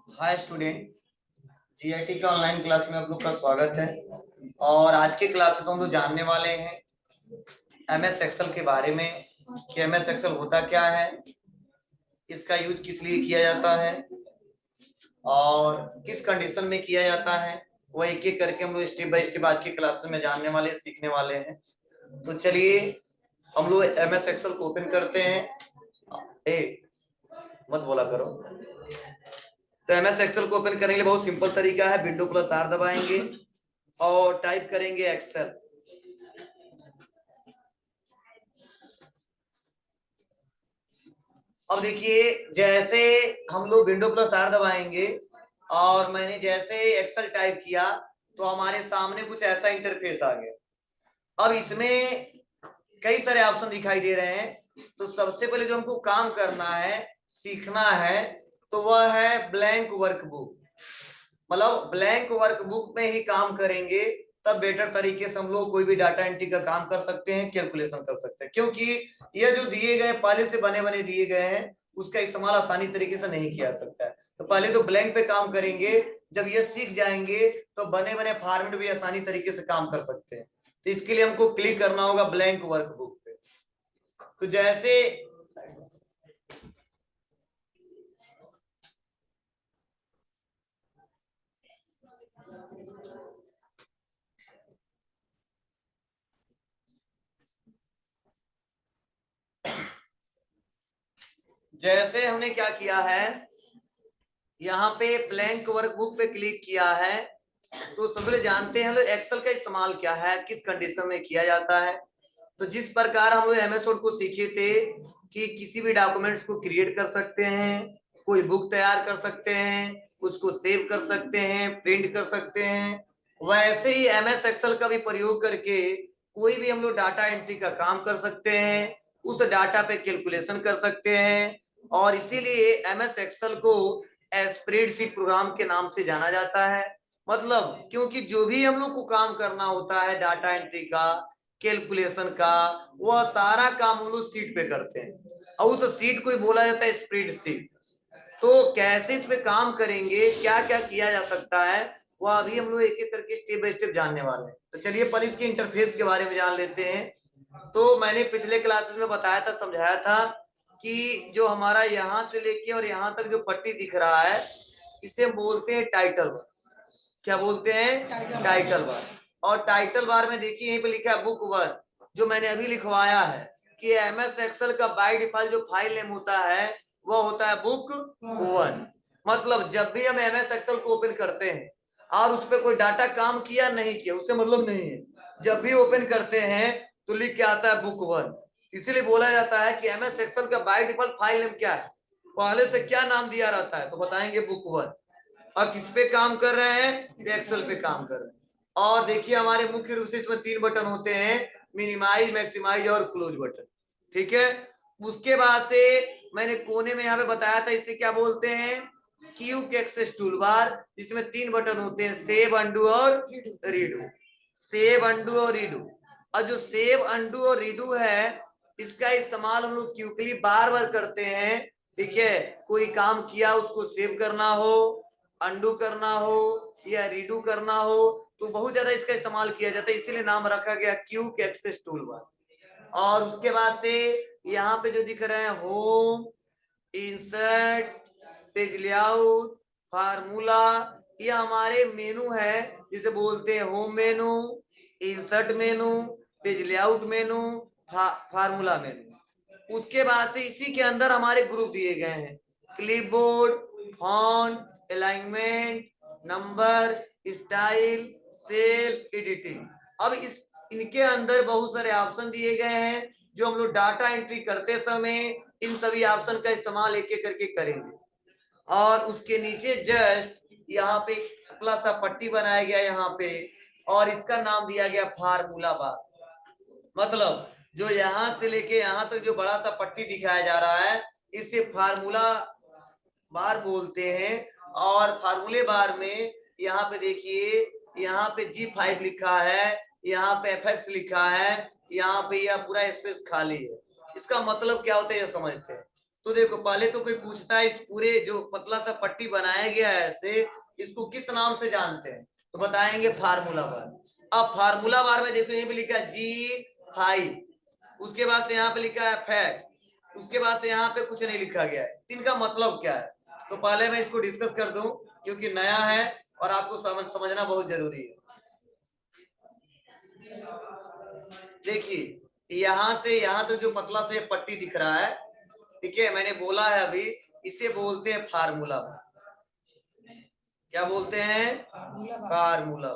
Hi student, GIT के online class में आप लोग का स्वागत है। और आज के क्लासेस हम लोग जानने वाले हैं एमएस एक्सेल के बारे में कि एमएस एक्सेल होता क्या है, इसका यूज किस लिए किया जाता है और किस कंडीशन में किया जाता है। वो एक एक करके हम लोग स्टेप बाय स्टेप आज के क्लासेस में जानने वाले सीखने वाले हैं। तो चलिए हम लोग एमएस एक्सेल को ओपन करते हैं। मत बोला करो। तो एमएस एक्सेल को ओपन करने के लिए बहुत सिंपल तरीका है, विंडो प्लस आर दबाएंगे और टाइप करेंगे एक्सेल। अब देखिए, जैसे हम लोग विंडो प्लस आर दबाएंगे और मैंने जैसे एक्सेल टाइप किया तो हमारे सामने कुछ ऐसा इंटरफेस आ गया। अब इसमें कई सारे ऑप्शन दिखाई दे रहे हैं। तो सबसे पहले जो हमको काम करना है, सीखना है, तो वह है ब्लैंक वर्कबुक। मतलब ब्लैंक वर्कबुक में ही काम करेंगे तब बेटर तरीके से हम लोग कोई भी डाटा एंट्री का काम कर सकते हैं, कैलकुलेशन कर सकते हैं। क्योंकि ये जो दिए गए पहले से बने बने दिए गए हैं उसका इस्तेमाल आसानी तरीके से नहीं किया सकता है। तो पहले तो ब्लैंक पे काम करेंगे, जब ये सीख जाएंगे तो बने बने फॉर्मेट भी आसानी तरीके से काम कर सकते हैं। तो इसके लिए हमको क्लिक करना होगा ब्लैंक वर्कबुक पे। तो जैसे हमने क्या किया है, यहाँ पे ब्लैंक वर्कबुक पे क्लिक किया है। तो सबसे जानते हैं लोग एक्सेल का इस्तेमाल क्या है, किस कंडीशन में किया जाता है। तो जिस प्रकार हम लोग एमएस वर्ड को सीखे थे कि किसी भी डॉक्यूमेंट्स को क्रिएट कर सकते हैं, कोई बुक तैयार कर सकते हैं, उसको सेव कर सकते हैं, प्रिंट कर सकते हैं, वैसे ही एमएस एक्सेल का भी प्रयोग करके कोई भी हम लोग डाटा एंट्री का काम कर सकते हैं, उस डाटा पे कैलकुलेशन कर सकते हैं। और इसीलिए एमएस एक्सेल को स्प्रेडशीट प्रोग्राम के नाम से जाना जाता है। मतलब क्योंकि जो भी हम लोग को काम करना होता है डाटा एंट्री का, कैलकुलेशन का, वह सारा काम हम लोग सीट पे करते हैं और उस सीट को ही बोला जाता है स्प्रेडशीट। तो कैसे इस पे काम करेंगे, क्या क्या किया जा सकता है, वह अभी हम लोग एक एक करके स्टेप बाय स्टेप जानने वाले हैं। तो चलिए पहले इसके इंटरफेस के बारे में जान लेते हैं। तो मैंने पिछले क्लासेस में बताया था, समझाया था कि जो हमारा यहाँ से लेके और यहाँ तक जो पट्टी दिख रहा है इसे बोलते हैं टाइटल बार। क्या बोलते हैं? Title bar. और टाइटल बार में देखिए यहीं पे लिखा है बुक वन, जो मैंने अभी लिखवाया है कि एमएस एक्सेल का बाय डिफॉल्ट जो फाइल नेम होता है वो होता है बुक वन। मतलब जब भी हम एमएस एक्सेल को ओपन करते हैं और उस पर कोई डाटा काम किया नहीं किया उससे मतलब नहीं है, जब भी ओपन करते हैं तो लिख के आता है बुक वन। इसीलिए बोला जाता है कि एमएस एक्सेल का बाय डिफॉल्ट फाइल नेम क्या है, पहले से क्या नाम दिया रहता है, तो बताएंगे बुक वन। और किस पे काम कर रहे हैं? एक्सेल पे काम कर रहे हैं। और देखिए हमारे मुख्य रूप से इसमें 3 बटन होते हैं, मिनिमाइज, मैक्सिमाइज और क्लोज बटन। ठीक है। उसके बाद से मैंने कोने में यहाँ पे बताया था इसे क्या बोलते हैं, क्यूक एक्सेस टूल बार, जिसमें 3 बटन होते हैं, सेव, अंडू और रीडू। सेव, अंडू और रीडू। और जो सेव, अंडू और रीडू है इसका इस्तेमाल हम लोग क्यूकली बार बार करते हैं। ठीक है। कोई काम किया उसको सेव करना हो, अंडू करना हो या रीडू करना हो तो बहुत ज्यादा इसका इस्तेमाल किया जाता है, इसीलिए नाम रखा गया क्यूक एक्सेस टूल बार। और उसके बाद से यहाँ पे जो दिख रहे हैं home, insert, page layout, formula, ये हमारे मेनू है जिसे बोलते हैं होम मेनू, इंसर्ट मेनू, पेज लेआउट मेनू, फार्मूला मेनू। उसके बाद से इसी के अंदर हमारे ग्रुप दिए गए हैं, clipboard, font, alignment, number, style, cell, editing. अब इनके अंदर बहुत सारे ऑप्शन दिए गए हैं जो हम लोग डाटा एंट्री करते समय इन सभी ऑप्शन का इस्तेमाल एक एक करके करेंगे। और उसके नीचे जस्ट यहाँ पे पतला सा पट्टी बनाया गया यहाँ पे और इसका नाम दिया गया फार्मूला बार। मतलब जो यहाँ से लेके यहाँ तक जो बड़ा सा पट्टी दिखाया जा रहा है इसे फार्मूला बार बोलते हैं। और फार्मूले बार में यहाँ पे देखिए, यहाँ पे G5 लिखा है, यहाँ पे FX लिखा है, यहाँ पे यह पूरा स्पेस खाली है। इसका मतलब क्या होता है ये समझते हैं। तो देखो पहले तो कोई पूछता है इस पूरे जो पतला सा पट्टी बनाया गया है ऐसे, इसको किस नाम से जानते हैं, तो बताएंगे फार्मूला बार। अब फार्मूला बार में देखो यहीं पे लिखा है G5, उसके बाद से यहाँ पे लिखा है फैक्स, उसके बाद से यहाँ पे कुछ नहीं लिखा गया है। इनका मतलब क्या है, तो पहले मैं इसको डिस्कस कर दूं क्योंकि नया है और आपको समझना बहुत जरूरी है। देखिए यहाँ से यहाँ तो जो पतला से पट्टी दिख रहा है, ठीक है, मैंने बोला है अभी, इसे बोलते हैं फार्मूला। क्या बोलते हैं, फार्मूला।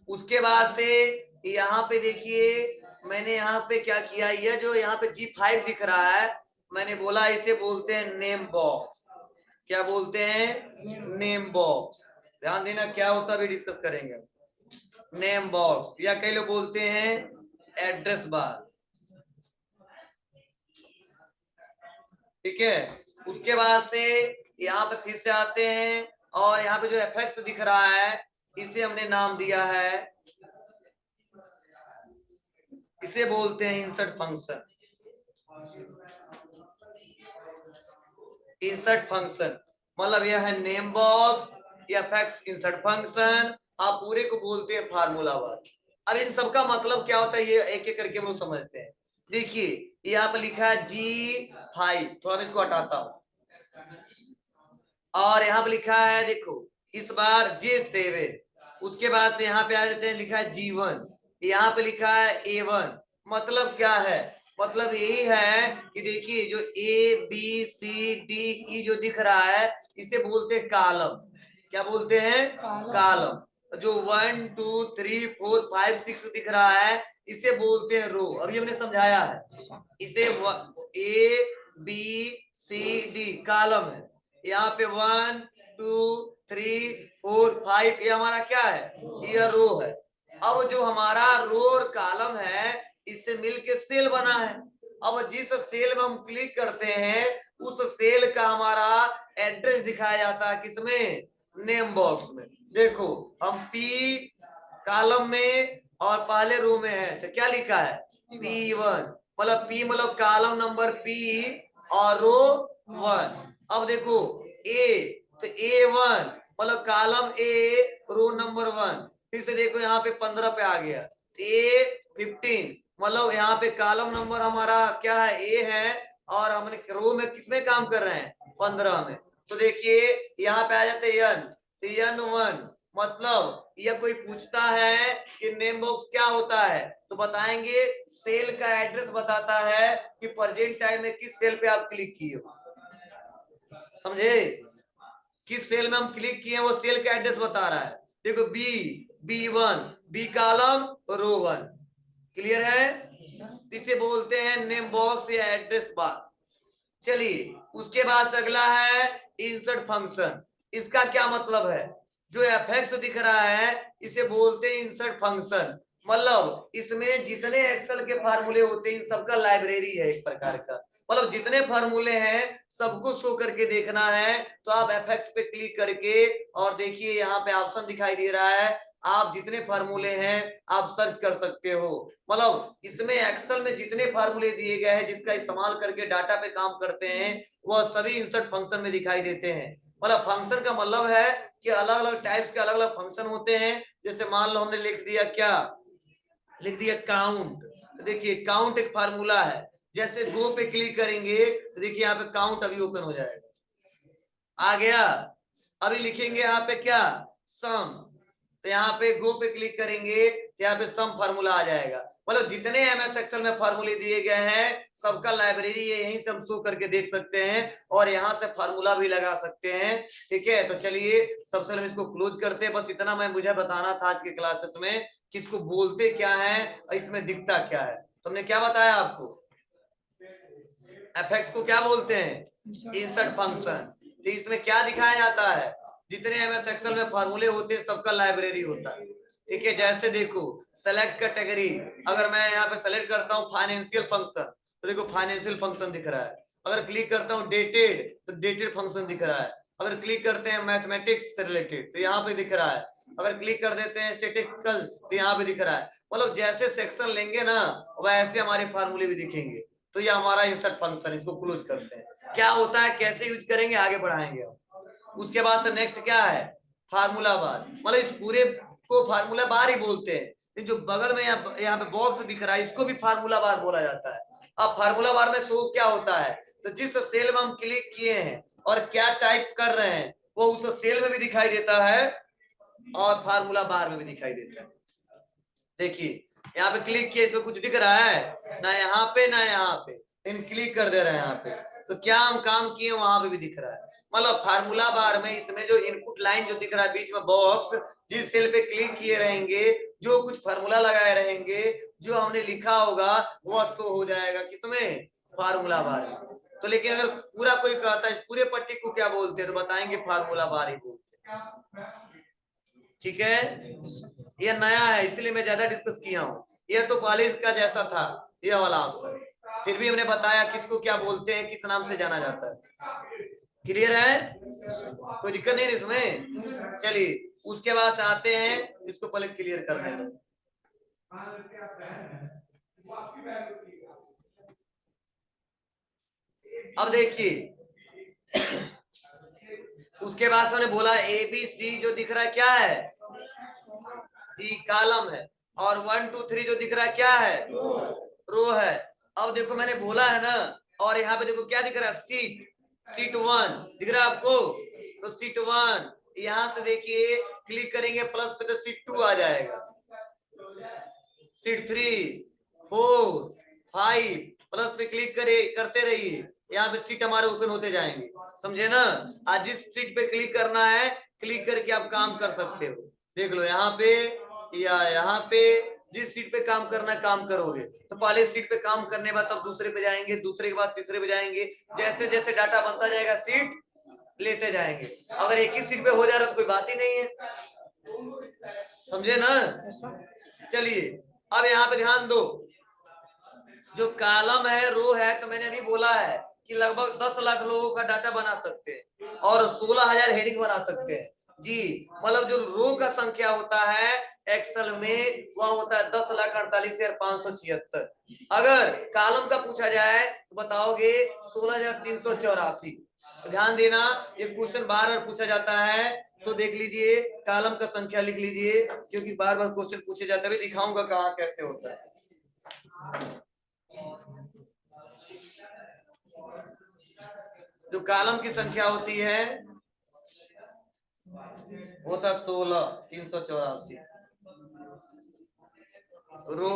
उसके बाद से यहाँ पे देखिए मैंने यहाँ पे क्या किया, यह जो यहाँ पे G5 दिख रहा है, मैंने बोला इसे बोलते हैं नेम बॉक्स। क्या बोलते हैं, नेम बॉक्स। ध्यान देना क्या होता है अभी डिस्कस करेंगे। नेम बॉक्स या कई लोग बोलते हैं एड्रेस बार, ठीक है। उसके बाद से यहाँ पे फिर से आते हैं और यहाँ पे जो एफएक्स दिख रहा है इसे हमने नाम दिया है, इसे बोलते हैं इंसर्ट फंक्शन। इंसर्ट फंक्शन मतलब यह है नेम बॉक्स या एफएक्स इंसर्ट फंक्शन, आप पूरे को बोलते हैं फार्मूला बार। अब इन सबका मतलब क्या होता है ये एक एक करके हम लोग समझते हैं। देखिए यहाँ पे लिखा है G5, थोड़ा मैं इसको हटाता हूं, और यहाँ पे लिखा है देखो इस बार J7, उसके बाद से यहाँ पे आ जाते हैं लिखा है G1, यहाँ पे लिखा है A1। मतलब क्या है, मतलब यही है कि देखिए जो ABCDE जो दिख रहा है इसे बोलते हैं कालम। क्या बोलते हैं, कालम। जो 1 2 3 4 5 6 दिख रहा है इसे बोलते हैं रो। अभी हमने समझाया है, इसे ABCD कालम है। यहाँ पे 1 2 3 4 5 ये हमारा क्या है, ये रो है। अब जो हमारा रो और कॉलम है इससे मिलके सेल बना है। अब जिस सेल में हम क्लिक करते हैं उस सेल का हमारा एड्रेस दिखाया जाता है किसमें, नेम बॉक्स में। देखो हम P कॉलम में और पहले रो में है तो क्या लिखा है P1, मतलब P मतलब कॉलम नंबर P और रो 1। अब देखो A तो A1 मतलब कॉलम A रो नंबर 1। फिर से देखो यहाँ पे 15 पे आ गया A15 मतलब यहाँ पे कॉलम नंबर हमारा क्या है A है और हमने रो में किसमें काम कर रहे हैं 15 में। तो देखिए यहाँ पे आ जाते N, तो N1 मतलब यह कोई पूछता है कि नेम बॉक्स क्या होता है तो बताएंगे सेल का एड्रेस बताता है कि प्रेजेंट टाइम में किस सेल पे आप क्लिक किए हो। समझे, किस सेल में हम क्लिक किए वो सेल का एड्रेस बता रहा है। देखो B1 B column row 1, clear है। इसे बोलते हैं नेम बॉक्स या एड्रेस बार। चलिए उसके बाद अगला है इंसर्ट फंक्शन। इसका क्या मतलब है, जो एफएक्स दिख रहा है इसे बोलते हैं इंसर्ट फंक्शन। मतलब इसमें जितने एक्सेल के फार्मूले होते हैं इन सबका लाइब्रेरी है एक प्रकार का। मतलब जितने फार्मूले हैं सबको शो करके देखना है तो आप एफएक्स पे क्लिक करके और देखिए यहाँ पे ऑप्शन दिखाई दे रहा है, आप जितने फार्मूले हैं आप सर्च कर सकते हो। मतलब इसमें एक्सेल में जितने फार्मूले दिए गए हैं जिसका इस्तेमाल करके डाटा पे काम करते हैं वह सभी इंसर्ट फंक्शन में दिखाई देते हैं। मतलब फंक्शन का मतलब है कि अलग अलग टाइप्स के अलग अलग फंक्शन होते हैं। जैसे मान लो हमने लिख दिया क्या, लिख दिया काउंट, तो देखिए काउंट एक फार्मूला है। जैसे गो पे क्लिक करेंगे तो देखिए यहाँ पे काउंट अभी ओपन हो जाएगा, आ गया। अभी लिखेंगे यहाँ पे क्या सम, तो यहाँ पे गो पे क्लिक करेंगे तो यहाँ पे सम फार्मूला आ जाएगा। मतलब जितने एमएस एक्सेल में फार्मूले दिए गए हैं सबका लाइब्रेरी यहीं से हम शो करके देख सकते हैं और यहाँ से फार्मूला भी लगा सकते हैं। ठीक है, तो चलिए सबसे पहले इसको क्लोज करते हैं। बस इतना मैं मुझे बताना था आज के क्लासेस में कि इसको बोलते क्या है और इसमें दिखता क्या है। तुमने क्या बताया आपको, एफएक्स को क्या बोलते हैं, इंसर्ट फंक्शन। तो इसमें क्या दिखाया जाता है, जितने एमएस एक्सेल में फार्मूले होते हैं सबका लाइब्रेरी होता है। ठीक है, जैसे देखो सेलेक्ट कैटेगरी, अगर मैं यहाँ पे सेलेक्ट करता हूँ फाइनेंशियल फंक्शन तो देखो फाइनेंशियल फंक्शन दिख रहा है। अगर क्लिक करता हूँ डेटेड तो डेटेड फंक्शन दिख रहा है। अगर क्लिक करते हैं मैथमेटिक्स से रिलेटेड तो यहाँ पे दिख रहा है। अगर क्लिक कर देते हैं स्टैटिस्टिकल्स तो यहाँ पे दिख रहा है, मतलब जैसे सेक्शन लेंगे ना वैसे हमारे फार्मूले भी दिखेंगे। तो ये हमारा इंसर्ट फंक्शन, इसको क्लोज करते हैं। क्या होता है, कैसे यूज करेंगे आगे बढ़ाएंगे हम। उसके बाद से नेक्स्ट क्या है, फार्मूला बार, मतलब इस पूरे को फार्मूला बार ही बोलते हैं। जो बगल में यहाँ पे बॉक्स दिख रहा है इसको भी फार्मूला बार बोला जाता है। अब फार्मूला बार में शो क्या होता है, तो जिस सेल में हम क्लिक किए हैं और क्या टाइप कर रहे हैं वो उस सेल में भी दिखाई देता है और फार्मूला बार में भी दिखाई देता है। देखिए यहाँ पे क्लिक किया, इसमें कुछ दिख रहा है ना यहाँ पे ना यहाँ पे, लेकिन क्लिक कर दे रहे हैं यहाँ पे तो क्या हम काम किए वहां पे भी दिख रहा है। मतलब फार्मूला बार में इसमें जो इनपुट लाइन जो दिख रहा है बीच में बॉक्स, जिस सेल पे क्लिक किए रहेंगे जो कुछ फार्मूला लगाए रहेंगे जो हमने लिखा होगा वो शो हो जाएगा किसमें, फार्मूला बार में। तो लेकिन अगर पूरा कोई कहता है इस पूरे पट्टी को क्या बोलते हैं तो बताएंगे फार्मूला बार ही बोलते हैं। ठीक है, ये नया है इसलिए मैं ज्यादा डिस्कस किया हूँ। ये तो कॉलेज का जैसा था ये वाला आंसर, फिर भी हमने बताया किसको क्या बोलते हैं, किस नाम से जाना जाता है। क्लियर है, कोई दिक्कत नहीं इसमें। चलिए उसके बाद से आते हैं, इसको पहले क्लियर करने दो। अब देखिए उसके बाद से मैंने बोला ए बी सी जो दिख रहा है क्या है, सी कॉलम है, और 1 2 3 जो दिख रहा है क्या है, रो है। अब देखो मैंने बोला है ना, और यहाँ पे देखो क्या दिख रहा है, सीट, सीट 1 दिख रहा है आपको, तो सीट 1 यहाँ से देखिए क्लिक करेंगे प्लस पे तो सीट 2 आ जाएगा, सीट 3 4 5 प्लस पे क्लिक करते रहिए, यहाँ पे सीट हमारे ओपन होते जाएंगे, समझे ना। आज जिस सीट पे क्लिक करना है क्लिक करके आप काम कर सकते हो। देख लो यहाँ पे या यहाँ पे जिस सीट पे काम करना काम करोगे तो पहले सीट पे काम करने के बाद तब दूसरे पे जाएंगे, दूसरे के बाद तीसरे पे जाएंगे, जैसे जैसे डाटा बनता जाएगा सीट लेते जाएंगे। अगर एक ही सीट पे हो जा रहा तो कोई बात ही नहीं है, समझे ना। चलिए अब यहाँ पे ध्यान दो, जो कॉलम है रो है, तो मैंने अभी बोला है कि लगभग 10 लाख लोगों का डाटा बना सकते हैं और 16,000 हेडिंग बना सकते हैं जी। मतलब जो रो का संख्या होता है एक्सेल में वह होता है 10,48,576। अगर कॉलम का पूछा जाए तो बताओगे 16,384। तो ध्यान देना ये क्वेश्चन बार बार पूछा जाता है, तो देख लीजिए कॉलम का संख्या लिख लीजिए क्योंकि बार बार क्वेश्चन पूछे जाते हैं। दिखाऊंगा कहाँ कैसे होता है। जो कॉलम की संख्या होती है वो था 16,384, रो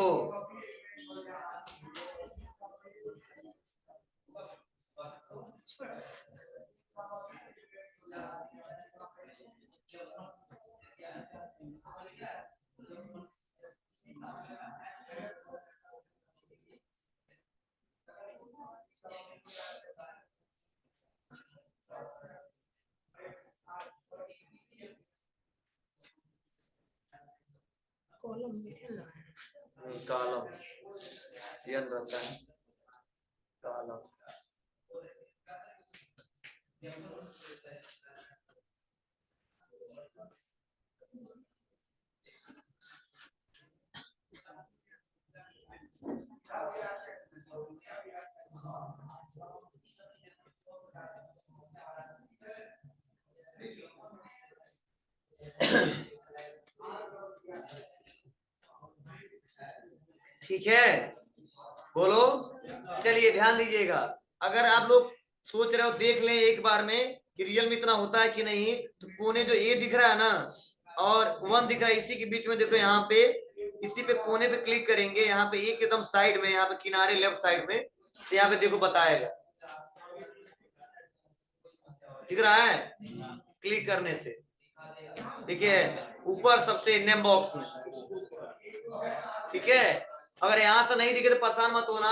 कॉलम ये रहता है कॉलम। ठीक है बोलो। चलिए ध्यान दीजिएगा, अगर आप लोग सोच रहे हो देख लें एक बार में कि रियल में इतना होता है कि नहीं, तो कोने जो ए दिख रहा है ना और 1 दिख रहा है इसी के बीच में देखो, यहाँ पे इसी पे कोने पे क्लिक करेंगे, यहाँ पे एक एकदम साइड में, यहाँ पे किनारे लेफ्ट साइड में, तो यहाँ पे देखो बताएगा, दिख रहा है क्लिक करने से, देखिए ऊपर सबसे नेम बॉक्स में, ठीक है। अगर यहाँ से नहीं दिखे तो परेशान मत होना,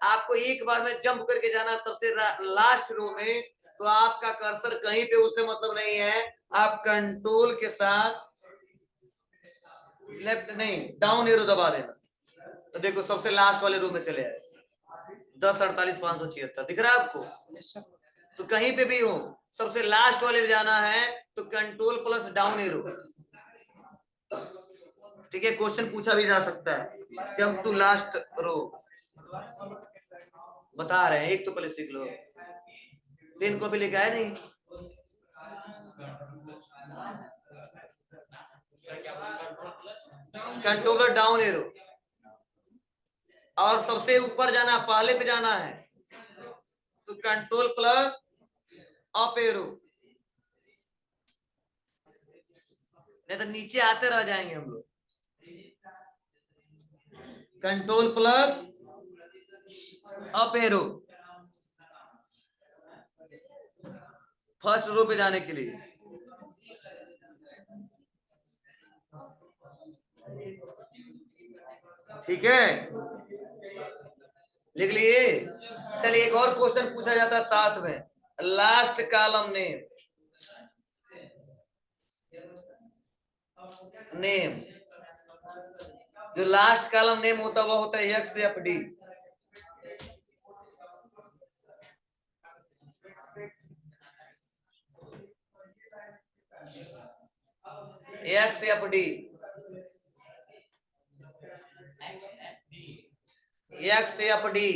आपको एक बार में जंप करके जाना सबसे लास्ट रो में, तो आपका कर्सर कहीं पे उससे मतलब नहीं है, आप कंट्रोल के साथ लेफ्ट नहीं डाउन एरो दबा देना, तो देखो सबसे लास्ट वाले रो में चले आए, 10,48,576 दिख रहा है आपको। तो कहीं पे भी हो सबसे लास्ट वाले में जाना है तो कंट्रोल प्लस डाउन एरो, ठीक है, क्वेश्चन पूछा भी जा सकता है। जंप टू लास्ट रो बता रहे हैं, एक तो पहले सीख लो। पेन कॉपी लेके आए नहीं? कंट्रोलर डाउन एरो, और सबसे ऊपर जाना, पहले पे जाना है तो कंट्रोल प्लस अप एरो, नहीं तो नीचे आते रह जाएंगे हम लोग। Control plus up arrow first row पे जाने के लिए। ठीक है, लिख लिए। चलिए एक और क्वेश्चन पूछा जाता है साथ में, लास्ट कॉलम नेम, जो लास्ट कॉलम नेम होता है वो होता है x F D. X F D, x F D,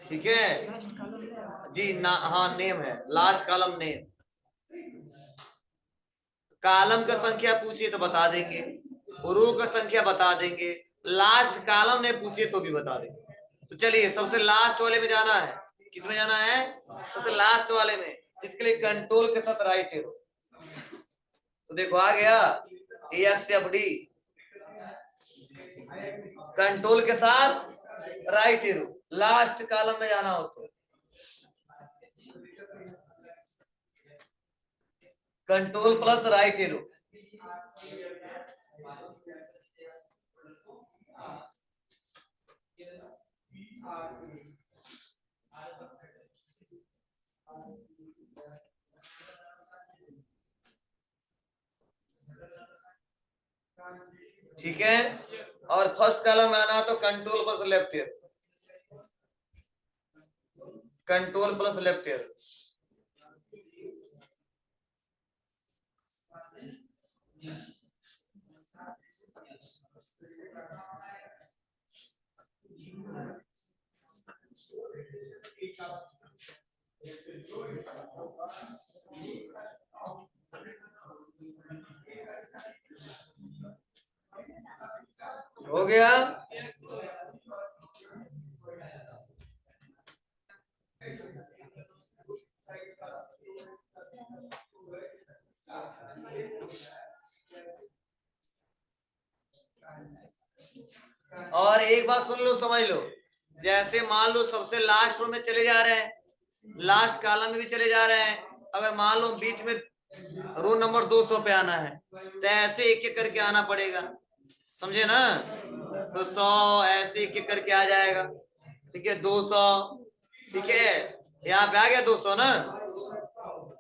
ठीक है जी ना? हाँ नेम है, लास्ट कॉलम नेम। कॉलम का संख्या पूछिए तो बता देंगे, रो का संख्या बता देंगे, लास्ट कॉलम ने पूछिए तो भी बता देंगे। तो चलिए सबसे लास्ट वाले में जाना है। किस में जाना है? सबसे लास्ट वाले में, जिसके लिए कंट्रोल के साथ राइट एरो। तो देखो आ गया एक्स एफ डी, कंट्रोल के साथ राइट एरो, लास्ट कॉलम में जाना हो तो कंट्रोल प्लस राइट एरो। ठीक है, और फर्स्ट कॉलम में आना तो control plus left arrow, control plus left arrow. हो गया? और एक बात सुन लो, समझ लो, जैसे मान लो सबसे लास्ट रो में चले जा रहे हैं, लास्ट कॉलम में भी चले जा रहे हैं, अगर मान लो बीच में रो नंबर 200 पे आना है तो ऐसे एक एक करके आना पड़ेगा, समझे ना? तो 100 ऐसे एक एक करके आ जाएगा, ठीक है 200, ठीक है यहाँ पे आ गया 200 ना।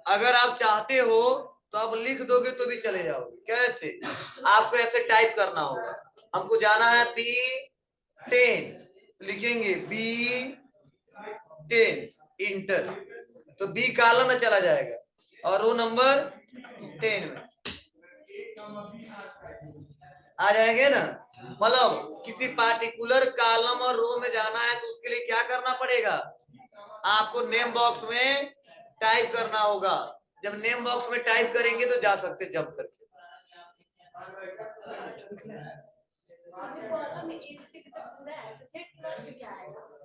अगर आप चाहते हो तो आप लिख दोगे तो भी चले जाओगे। कैसे? आपको ऐसे टाइप करना होगा, हमको जाना है B10, लिखेंगे B10 इंटर, तो बी कॉलम में चला जाएगा और रो नंबर 10 में आ जाएंगे ना। मतलब किसी पार्टिकुलर कॉलम और रो में जाना है तो उसके लिए क्या करना पड़ेगा? आपको नेम बॉक्स में टाइप करना होगा। जब नेम बॉक्स में टाइप करेंगे तो जा सकते जंप करके।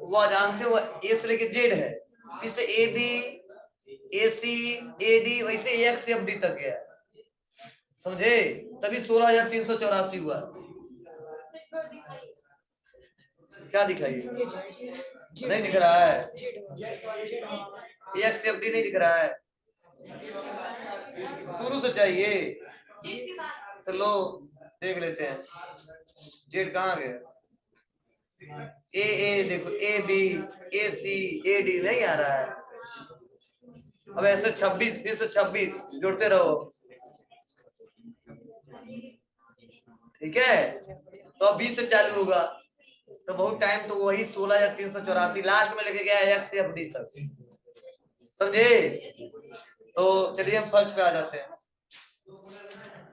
वो जानते हो ए से लेके जेड है, इसे A B A C A D वैसे एक्स से एफ डी तक गया है, समझे? तभी 16,384 हुआ। क्या दिखाइए? नहीं दिख रहा है, एक्स एफ डी नहीं दिख रहा है, शुरू से चाहिए तो लो देख लेते हैं। जेड कहाँ गया? ए देखो, ए B A C A D नहीं आ रहा है। अब ऐसे 26 फिर से 26 जोड़ते रहो, ठीक है? तो अब 20 से चालू होगा तो बहुत टाइम, तो वही 16,384 लास्ट में लेके गया एक्स एफ डी तक, समझे? तो चलिए हम फर्स्ट पे आ जाते हैं।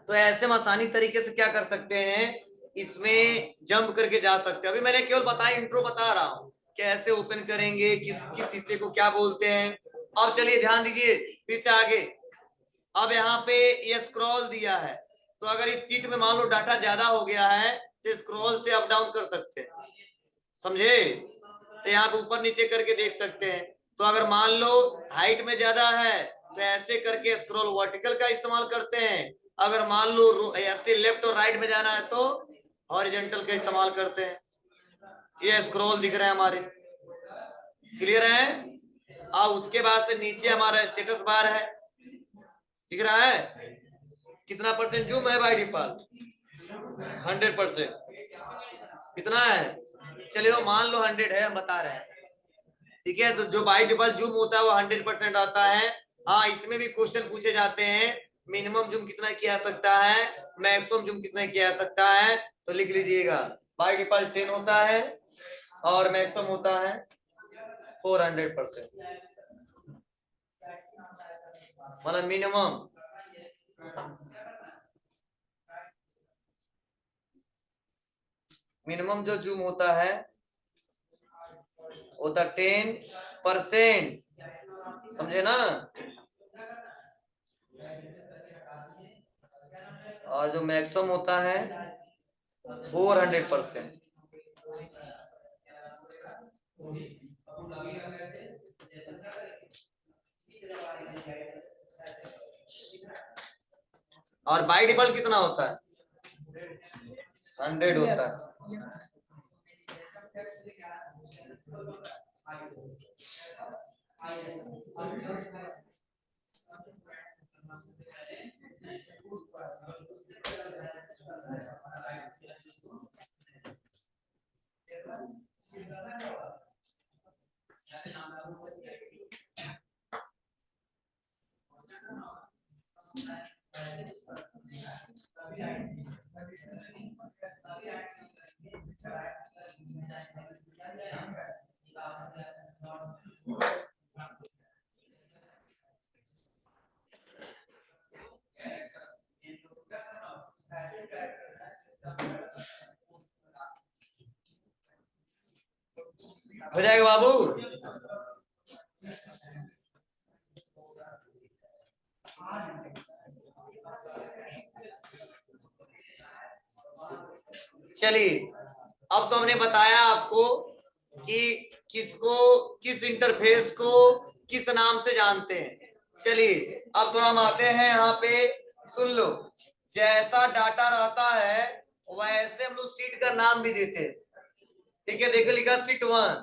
तो ऐसे हम आसानी तरीके से क्या कर सकते हैं, इसमें जंप करके जा सकते हैं। अभी मैंने केवल बताया, इंट्रो बता रहा हूँ कैसे ओपन करेंगे, किस किस हिस्से को क्या बोलते हैं। अब चलिए ध्यान दीजिए फिर से आगे। अब यहाँ पे ये स्क्रॉल दिया है, तो अगर इस सीट में मान लो डाटा ज्यादा हो गया है तो स्क्रॉल से अप डाउन कर सकते हैं, समझे। तो यहाँ पे ऊपर नीचे करके देख सकते हैं। तो अगर मान लो हाइट में ज्यादा है तो ऐसे करके स्क्रॉल वर्टिकल का इस्तेमाल करते हैं। अगर मान लो ऐसे लेफ्ट और राइट में जाना है तो हॉरिजॉन्टल का इस्तेमाल करते हैं। ये स्क्रॉल दिख रहे हैं हमारे, क्लियर है। अब उसके बाद से नीचे हमारा स्टेटस बार है, दिख रहा है। कितना परसेंट जूम है भाई डिफॉल्ट? 100%। कितना है? चलिए वो मान लो 100 है, हम बता रहे हैं, ठीक है। तो जो बाई डिफॉल्ट जूम होता है वो 100% आता है। हाँ, इसमें भी क्वेश्चन पूछे जाते हैं, मिनिमम जूम कितना किया सकता है, मैक्सिमम जूम कितना किया सकता है। तो लिख लीजिएगा, बाई डिफॉल्ट 10 होता है और मैक्सिमम होता है 400%, मतलब मिनिमम जो जूम होता है होता 10%, समझे ना। और जो मैक्सिमम होता है 400%। और बाई डिफॉल्ट कितना होता है? 100 होता है। हो जाएगा बाबू। चलिए, अब तो हमने बताया आपको कि किसको, किस इंटरफेस को किस नाम से जानते हैं। चलिए अब थोड़ा हम आते हैं यहाँ पे, सुन लो। जैसा डाटा रहता है वैसे हम लोग सीट का नाम भी देते हैं, ठीक है। देखो लिखा सीट 1,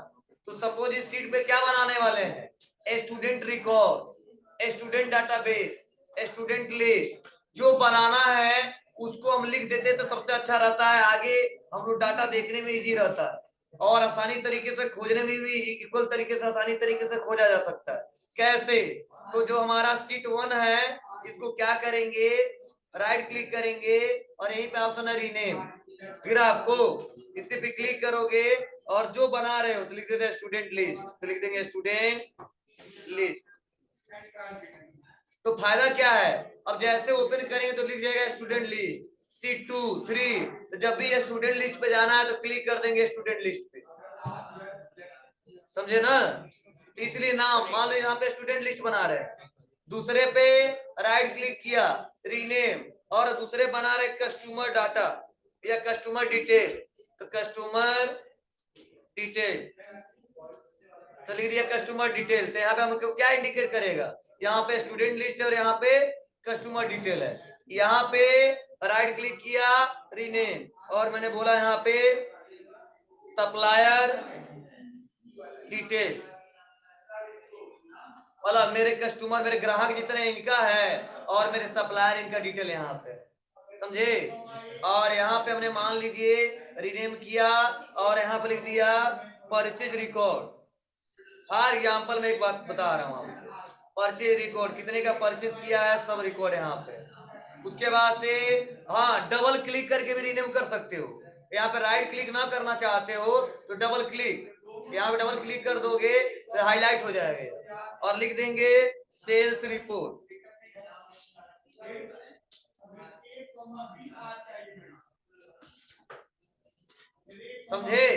तो सपोज इस सीट पे क्या बनाने वाले हैं, student record, student database, student list. जो बनाना है उसको हम लिख देते तो सबसे अच्छा रहता है, आगे हम लोग डाटा देखने में इजी रहता है और आसानी तरीके से खोजने में भी इक्वल तरीके से आसानी तरीके से खोजा जा सकता है। कैसे? तो जो हमारा सीट 1 है इसको क्या करेंगे, राइट क्लिक करेंगे और यहीं पे ऑप्शन है रीनेम, फिर आपको इसी पे क्लिक करोगे और जो बना रहे हो तो लिख देते स्टूडेंट लिस्ट, तो लिख देंगे स्टूडेंट लिस्ट। तो फायदा क्या है, अब जैसे ओपन करेंगे तो लिख जाएगा स्टूडेंट लिस्ट सीट 2 3। तो जब भी ये स्टूडेंट लिस्ट पे जाना है तो क्लिक कर देंगे स्टूडेंट लिस्ट पे, समझे ना। तो इसलिए नाम मान लो यहाँ पे स्टूडेंट लिस्ट बना रहे हैं, दूसरे पे राइट क्लिक किया रीनेम, और दूसरे बना रहे कस्टमर डाटा या कस्टमर डिटेल, तो कस्टमर डिटेल, तो लिख दिया कस्टमर डिटेल। तो यहाँ पे हमको क्या इंडिकेट करेगा, यहाँ पे स्टूडेंट लिस्ट है और यहाँ पे कस्टमर डिटेल है। यहाँ पे राइट क्लिक किया रीनेम और मैंने बोला यहाँ पे सप्लायर डिटेल, मतलब मेरे कस्टमर मेरे ग्राहक जितने इनका है और मेरे सप्लायर इनका डिटेल यहाँ पे, समझे। और यहाँ पे हमने मान लीजिए रीनेम किया और यहाँ पे लिख दिया परचेज रिकॉर्ड। फॉर एग्जाम्पल मैं एक बात बता रहा हूँ आपको, परचेज रिकॉर्ड कितने का परचेज किया है सब रिकॉर्ड यहाँ पे। उसके बाद से हाँ डबल क्लिक करके भी रीनेम कर सकते हो, यहाँ पे राइट क्लिक ना करना चाहते हो तो डबल क्लिक, यहाँ पे डबल क्लिक कर दोगे तो हाईलाइट हो जाएगा और लिख देंगे सेल्स रिपोर्ट। समझे?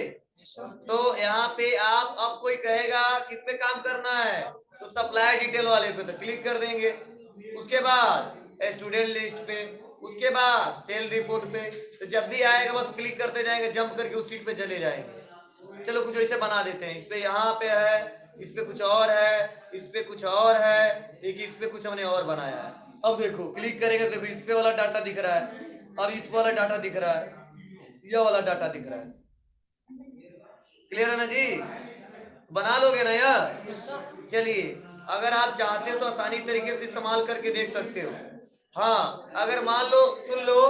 तो यहाँ पे आप अब कोई कहेगा किस पे काम करना है, तो सप्लाई डिटेल वाले पे तो क्लिक कर देंगे, उसके बाद स्टूडेंट लिस्ट पे, उसके बाद सेल रिपोर्ट पे। तो जब भी आएगा बस क्लिक करते जाएंगे, जंप करके उस सीट पे चले जाएंगे। चलो कुछ ऐसे बना देते हैं, इस पे यहाँ पे है, इस पे कुछ और है, इस पे कुछ और है, ठीक है, इस पे कुछ हमने और बनाया है। अब देखो क्लिक करेंगे, देखो इस पे वाला डाटा दिख रहा है, अब इस पे वाला डाटा दिख रहा है, यह वाला डाटा दिख रहा है। क्लियर है ना जी? बना लोगे ना यार? चलिए, अगर आप चाहते हो तो आसानी तरीके से इस्तेमाल करके देख सकते हो। हाँ, अगर मान लो, सुन लो,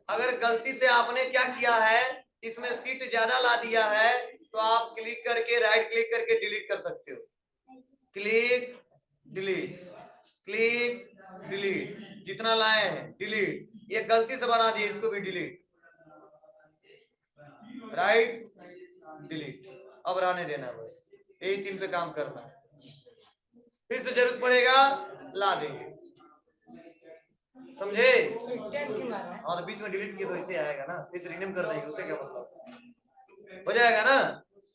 अगर गलती से आपने क्या किया है, इसमें सीट ज्यादा ला दिया है, तो आप क्लिक करके, राइट क्लिक करके डिलीट कर सकते हो। क्लिक डिलीट, क्लिक डिलीट, जितना लाए हैं डिलीट। ये गलती से बना दिए, इसको भी डिलीट, राइट डिलीट। अब रहने देना, बस यही 3 पे काम करना है, फिर से जरूरत पड़ेगा ला देंगे। समझे? हाँ, तो बीच में डिलीट किया तो इसे आएगा ना, फिर रीनेम कर देंगे, उसे क्या मतलब, हो जाएगा ना।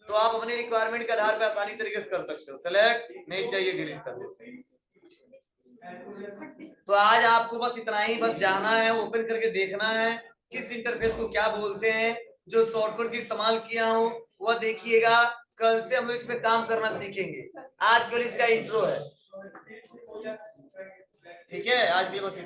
तो आप अपने रिक्वायरमेंट के आधार पे आसानी तरीके से कर सकते हो, सेलेक्ट नहीं चाहिए डिलीट कर देते हैं। तो आज आपको बस इतना ही, बस जाना है, ओपन करके देखना है किस इंटरफेस को क्या बोलते हैं, जो शॉर्टकट की इस्तेमाल किया हूं वह देखिएगा। कल से हम लोग इस पे काम करना सीखेंगे, आज केवल इसका इंट्रो है, ठीक है? आज भी बस इतना।